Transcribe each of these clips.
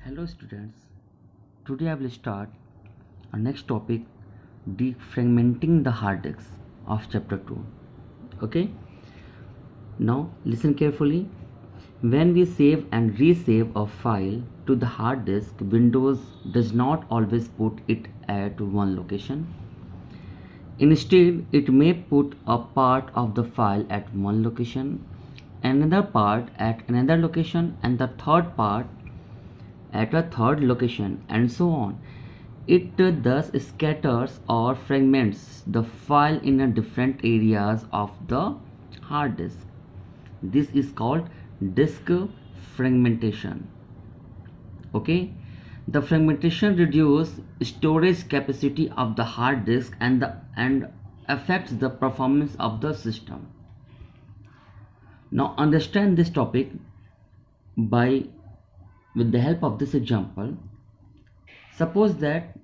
Hello students, today I will start our next topic, defragmenting the hard disk of chapter 2. Okay, now listen carefully. When we save and resave a file to the hard disk, Windows does not always put it at one location. Instead, it may put a part of the file at one location, another part at another location, and the third part at a third location, and so on. It thus scatters or fragments the file in different areas of the hard disk. This is called disk fragmentation. Okay, the fragmentation reduces storage capacity of the hard disk and affects the performance of the system. Now understand this topic by with the help of this example. Suppose that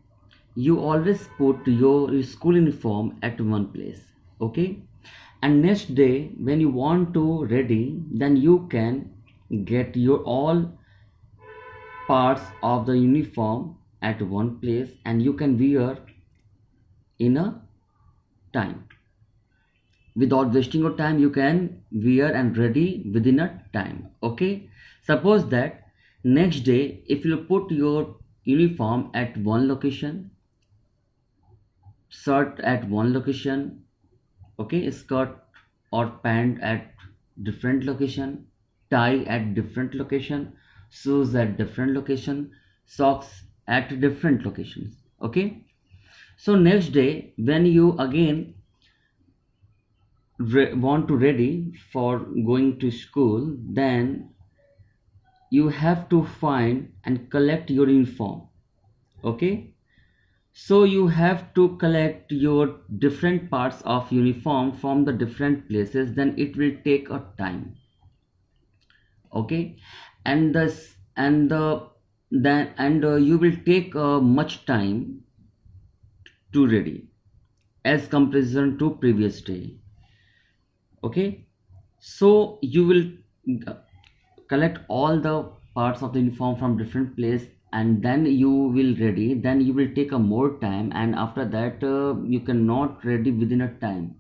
you always put your school uniform at one place, okay, and next day when you want to ready, then you can get your all parts of the uniform at one place and you can wear in a time. Without wasting your time, you can wear and ready within a time. Okay, suppose that next day if you put your uniform at one location, shirt at one location, okay, skirt or pant at different location, tie at different location, shoes at different location, socks at different locations. Okay, so next day when you again want to ready for going to school, then you have to find and collect your uniform. Okay, so you have to collect your different parts of uniform from the different places, then it will take a time. Okay, and this and the then and you will take much time to ready as comparison to previous day. Okay, so you will collect all the parts of the uniform from different place and then you will ready, then you will take a more time, and after that you cannot ready within a time.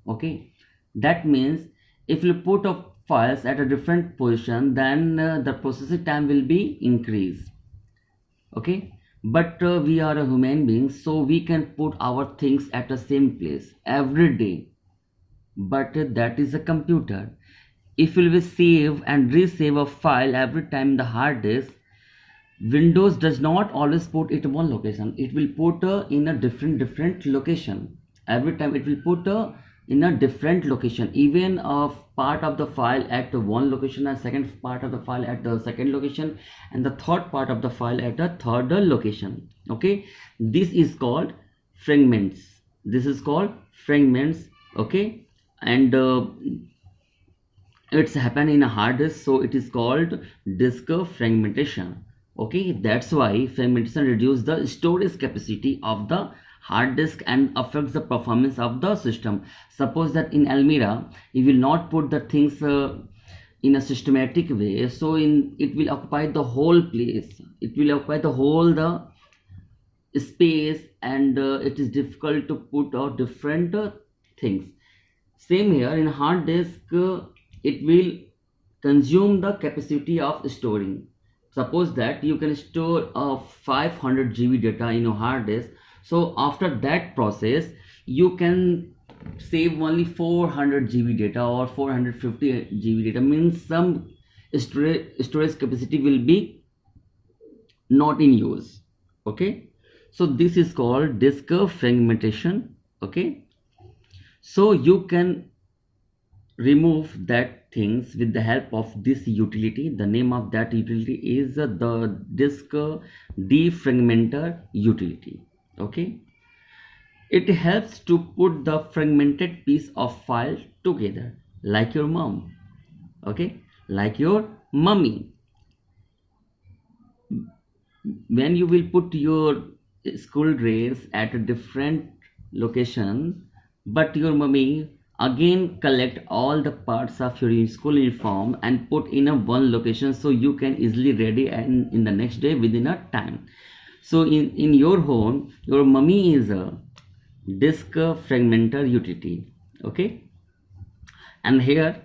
Okay, that means if you put up files at a different position, then the processing time will be increased. Okay, but we are a human beings, so we can put our things at the same place every day, but that is a computer. If you will save and resave a file every time in the hard disk, Windows does not always put it in one location. It will put in a different location. Every time it will put in a different location. Even a part of the file at one location, and second part of the file at the second location, and the third part of the file at a third location. Okay, this is called fragments. This is called fragments. Okay, and it's happened in a hard disk, so it is called disk fragmentation. Okay, that's why fragmentation reduces the storage capacity of the hard disk and affects the performance of the system. Suppose that in Almira you will not put the things in a systematic way, so it will occupy the whole place, it will occupy the whole the space, and it is difficult to put out different things. Same here in hard disk, it will consume the capacity of storing. Suppose that you can store 500 GB data in your hard disk, so after that process you can save only 400 GB data or 450 GB data, means some storage capacity will be not in use. Okay, so this is called disk fragmentation. Okay, so you can remove that things with the help of this utility. The name of that utility is the disk defragmenter utility. Okay, it helps to put the fragmented piece of file together, like your mom. Okay, like your mummy. When you will put your school dress at a different location, but your mummy again collect all the parts of your school uniform and put in a one location, so you can easily ready and in the next day within a time. So in your home, your mummy is a disk fragmenter utility. Okay, and here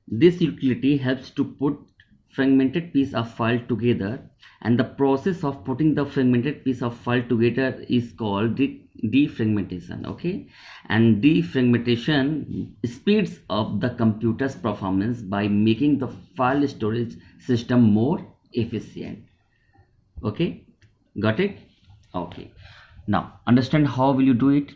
this utility helps to put fragmented piece of file together, and the process of putting the fragmented piece of file together is called defragmentation. Okay, and defragmentation speeds up the computer's performance by making the file storage system more efficient. Okay, got it? Okay, now understand how will you do it.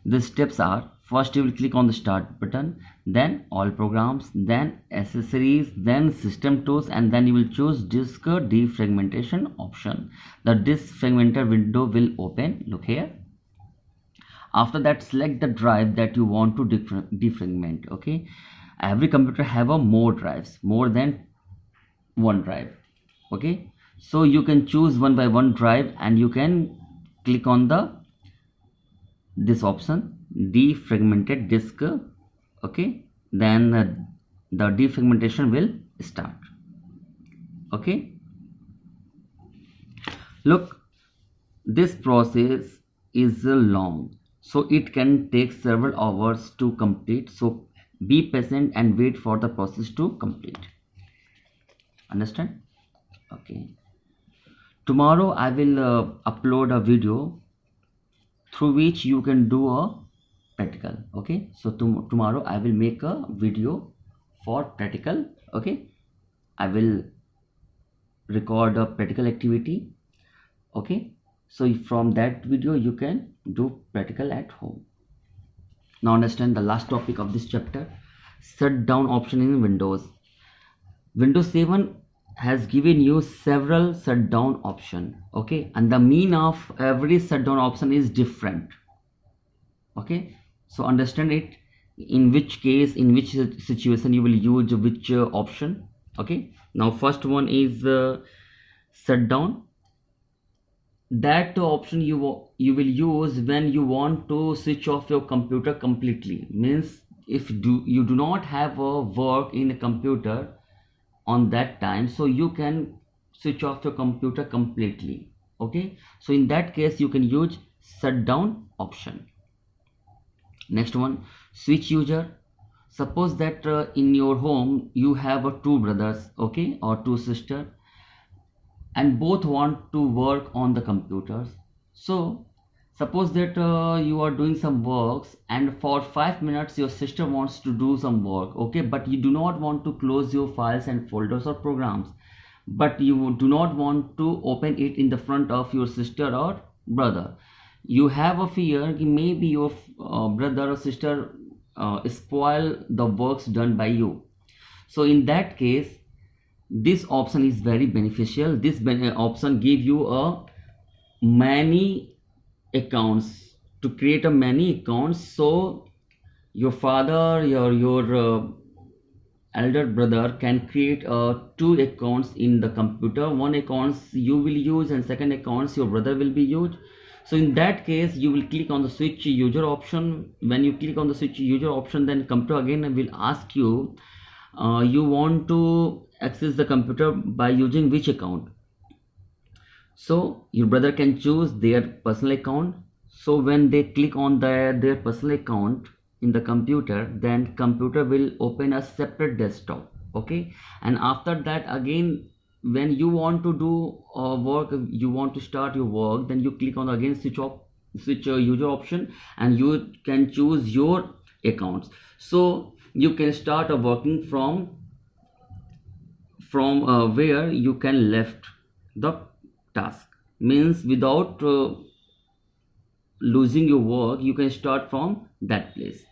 The steps are: first you will click on the start button, then all programs, then accessories, then system tools, and then you will choose disk defragmentation option. The disk fragmenter window will open. Look here. After that, select the drive that you want to defragment. Okay, every computer have a more drives, more than one drive. Okay, so you can choose one by one drive, and you can click on this option, defragmented disk. Okay, then the defragmentation will start. Okay, look, this process is long, so it can take several hours to complete, so be patient and wait for the process to complete. Understand? Okay, tomorrow I will upload a video through which you can do a practical. Okay, so tomorrow I will make a video for practical. Okay, I will record a practical activity. Okay, so from that video you can do practical at home. Now understand the last topic of this chapter, shutdown option in Windows. Windows 7 has given you several shutdown option. Okay, and the mean of every shutdown option is different. Okay, so understand it, in which case, in which situation you will use which option. Okay, now first one is shutdown. That option you will use when you want to switch off your computer completely. Means if you do not have a work in a computer on that time, so you can switch off your computer completely. Okay, so in that case you can use shutdown option. Next one, switch user. Suppose that in your home you have two brothers, okay, or two sisters, and both want to work on the computers. So suppose that you are doing some works, and for 5 minutes your sister wants to do some work. Okay, but you do not want to close your files and folders or programs, but you do not want to open it in the front of your sister or brother. You have a fear maybe your brother or sister spoil the works done by you. So in that case, this option is very beneficial. This option give you a many accounts, to create a many accounts. So your father, your elder brother can create two accounts in the computer. One accounts you will use, and second accounts your brother will be used. So in that case you will click on the switch user option. When you click on the switch user option, then computer again will ask you you want to access the computer by using which account. So your brother can choose their personal account. So when they click on their personal account in the computer, then computer will open a separate desktop. Okay, and after that again, when you want to do work, you want to start your work, then you click on again switch user option, and you can choose your accounts. So you can start working from where you can left the task. Means without losing your work, you can start from that place.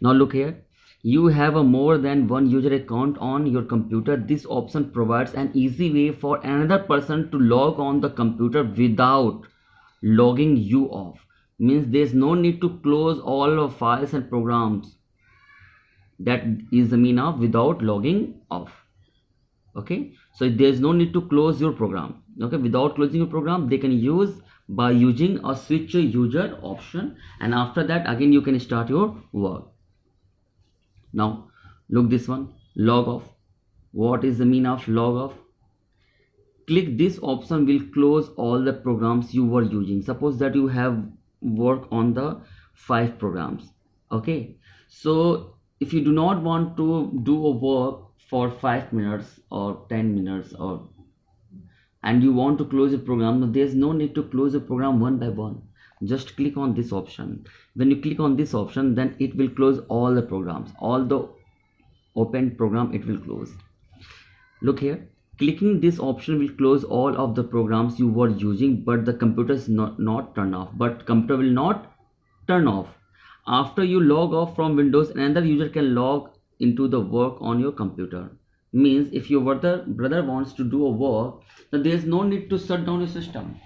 Now look here, you have a more than one user account on your computer. This option provides an easy way for another person to log on the computer without logging you off. Means there's no need to close all of files and programs. That is the mean of without logging off. Okay, so there's no need to close your program. Okay, without closing your program, they can use by using a switch user option, and after that again you can start your work. Now look this one, log off. What is the mean of log off? Click this option will close all the programs you were using. Suppose that you have work on the 5 programs. Okay, so if you do not want to do a work for 5 minutes or 10 minutes or and you want to close a program, there's no need to close a program one by one. Just click on this option. When you click on this option, then it will close all the programs, all the open program it will close. Look here, clicking this option will close all of the programs you were using, but the computer is not turn off. But computer will not turn off. After you log off from Windows, another user can log into the work on your computer. Means if your brother wants to do a work, then there is no need to shut down your system.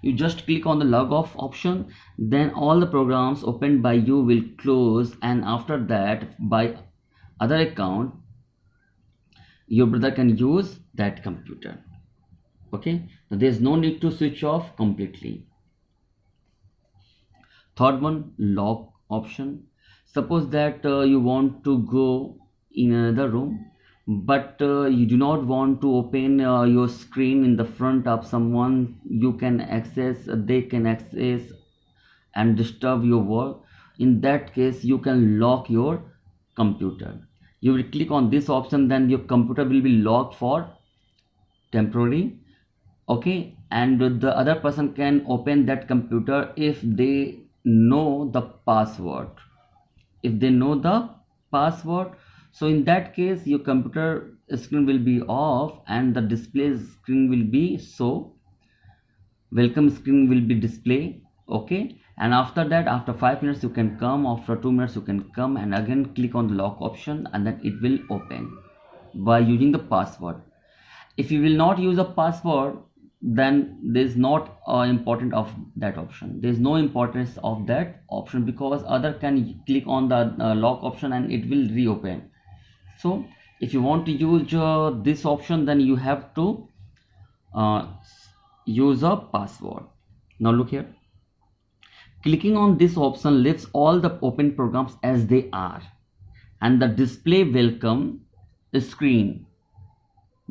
You just click on the log off option, then all the programs opened by you will close, and after that by other account your brother can use that computer. Okay, so there's no need to switch off completely. Third one, lock option. Suppose that you want to go in another room, but you do not want to open your screen in the front of someone you can access, they can access and disturb your work. In that case, you can lock your computer. You will click on this option, then your computer will be locked for temporary. Okay, and the other person can open that computer if they know the password. If they know the password, so in that case your computer screen will be off and the display screen will be so welcome screen will be display. Okay, and after that, after 5 minutes you can come, after 2 minutes you can come and again click on the lock option, and then it will open by using the password. If you will not use a password, then there is not important of that option. There is no importance of that option because other can click on the lock option and it will reopen. So if you want to use this option, then you have to use a password. Now look here, clicking on this option leaves all the open programs as they are, and the display welcome screen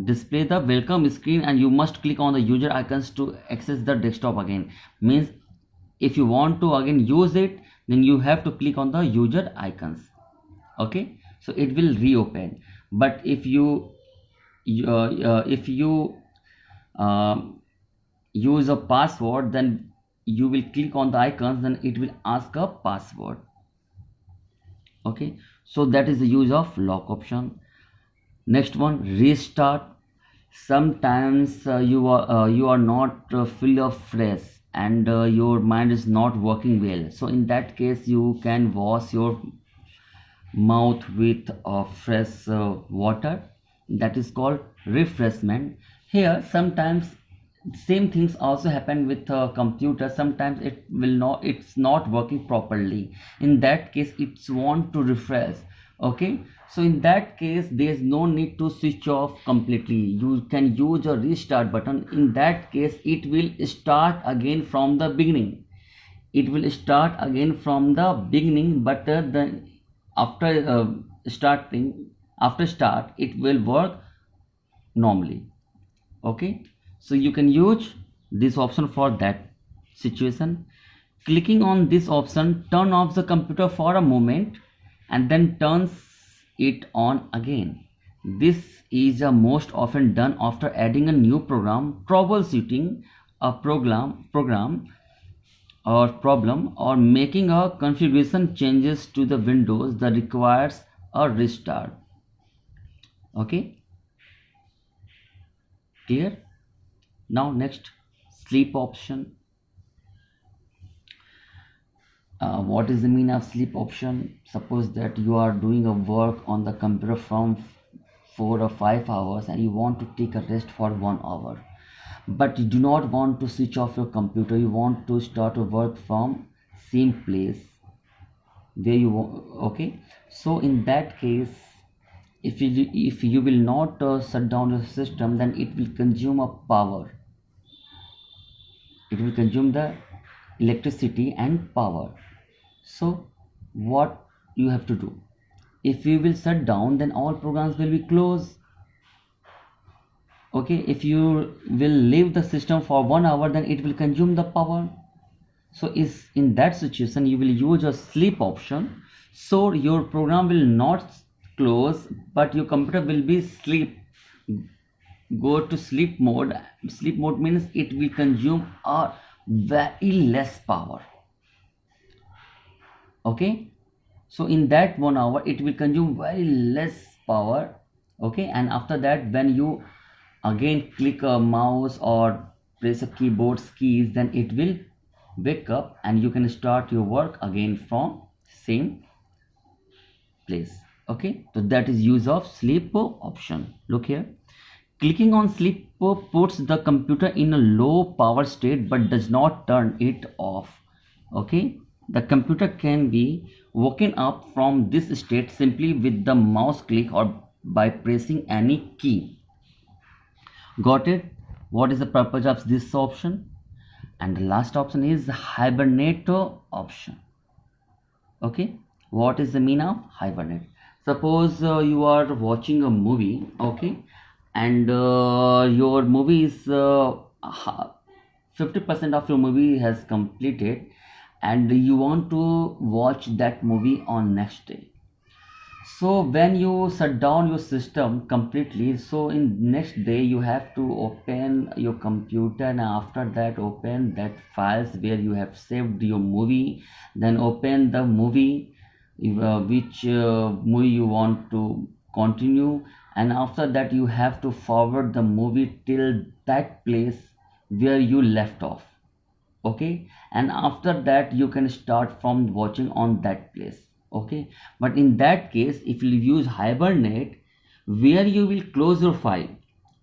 display the welcome screen, and you must click on the user icons to access the desktop again. Means if you want to again use it, then you have to click on the user icons. Okay, so it will reopen. But if you use a password, then you will click on the icons, then it will ask a password. Okay, so that is the use of lock option. Next one, restart. Sometimes you are not full of fresh and your mind is not working well. So in that case, you can wash your mouth with fresh water. That is called refreshment. Here, sometimes same things also happen with a computer. Sometimes it's not working properly. In that case, it's want to refresh. Okay, so in that case there is no need to switch off completely. You can use a restart button. In that case it will start again from the beginning. It will start again from the beginning, but then after start it will work normally. Okay, so you can use this option for that situation. Clicking on this option turn off the computer for a moment and then turns it on again. This is most often done after adding a new program, troubleshooting a program or problem, or making a configuration changes to the Windows that requires a restart. Okay, clear? Now next, sleep option. What is the mean of sleep option? Suppose that you are doing a work on the computer from 4 or 5 hours and you want to take a rest for 1 hour, but you do not want to switch off your computer. You want to start a work from same place where you want. Okay, so in that case, if you will not shut down your system, then it will consume a power. It will consume the electricity and power. So what you have to do, if you will shut down, then all programs will be closed. Okay, if you will leave the system for 1 hour, then it will consume the power. So is in that situation you will use a sleep option, so your program will not close, but your computer will be sleep, go to sleep mode. Sleep mode means it will consume a very less power. Okay, so in that 1 hour it will consume very less power. Okay, and after that when you again click a mouse or press a keyboard keys, then it will wake up and you can start your work again from same place. Okay, so that is use of sleep option. Look here, clicking on sleep puts the computer in a low power state but does not turn it off. Okay, the computer can be woken up from this state simply with the mouse click or by pressing any key. Got it? What is the purpose of this option? And the last option is hibernate option. Okay, what is the mean of hibernate? Suppose you are watching a movie, okay, and your movie is 50% of your movie has completed, and you want to watch that movie on next day. So when you shut down your system completely, so in next day you have to open your computer, and after that open that files where you have saved your movie, then open the movie, which movie you want to continue, and after that you have to forward the movie till that place where you left off. Okay, and after that you can start from watching on that place. Okay, but in that case if you use hibernate, where you will close your file,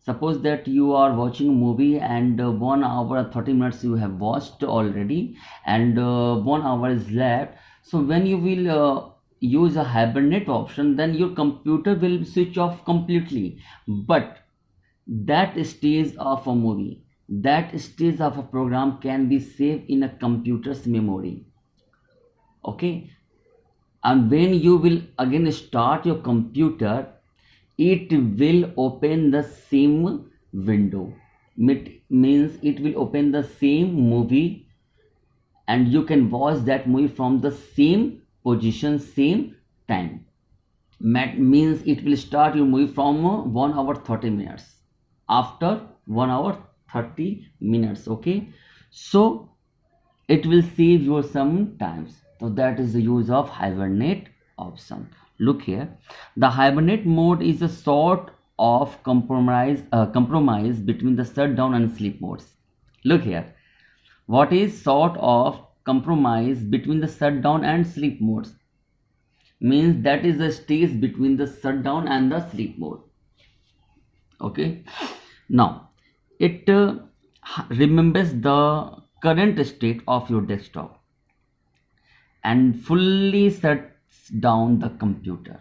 suppose that you are watching a movie and 1 hour 30 minutes you have watched already, and 1 hour is left. So when you will use a hibernate option, then your computer will switch off completely, but that stage of a movie, that stage of a program can be saved in a computer's memory. Okay, and when you will again start your computer, it will open the same window. Means it will open the same movie, and you can watch that movie from the same position, same time. Means it will start your movie from 1 hour 30 minutes, after 1 hour 30 minutes. Okay, so it will save you some times. So that is the use of hibernate option. Look here, the hibernate mode is a sort of compromise between the shutdown and sleep modes. Look here, what is sort of compromise between the shutdown and sleep modes? Means that is the stage between the shutdown and the sleep mode. Okay, now it remembers the current state of your desktop and fully shuts down the computer.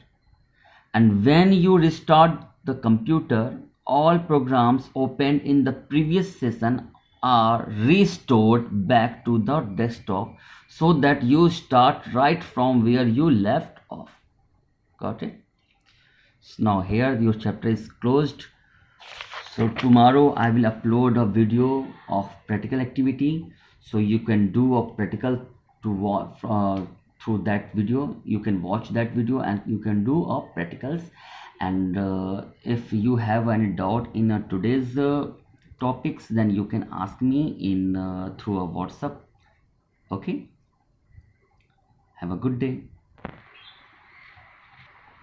And when you restart the computer, all programs opened in the previous session are restored back to the desktop, so that you start right from where you left off. Got it? So now here your chapter is closed. So tomorrow I will upload a video of practical activity, so you can do a practical to watch through that video. You can watch that video and you can do a practicals. And if you have any doubt in today's topics, then you can ask me in through a WhatsApp. Okay, have a good day.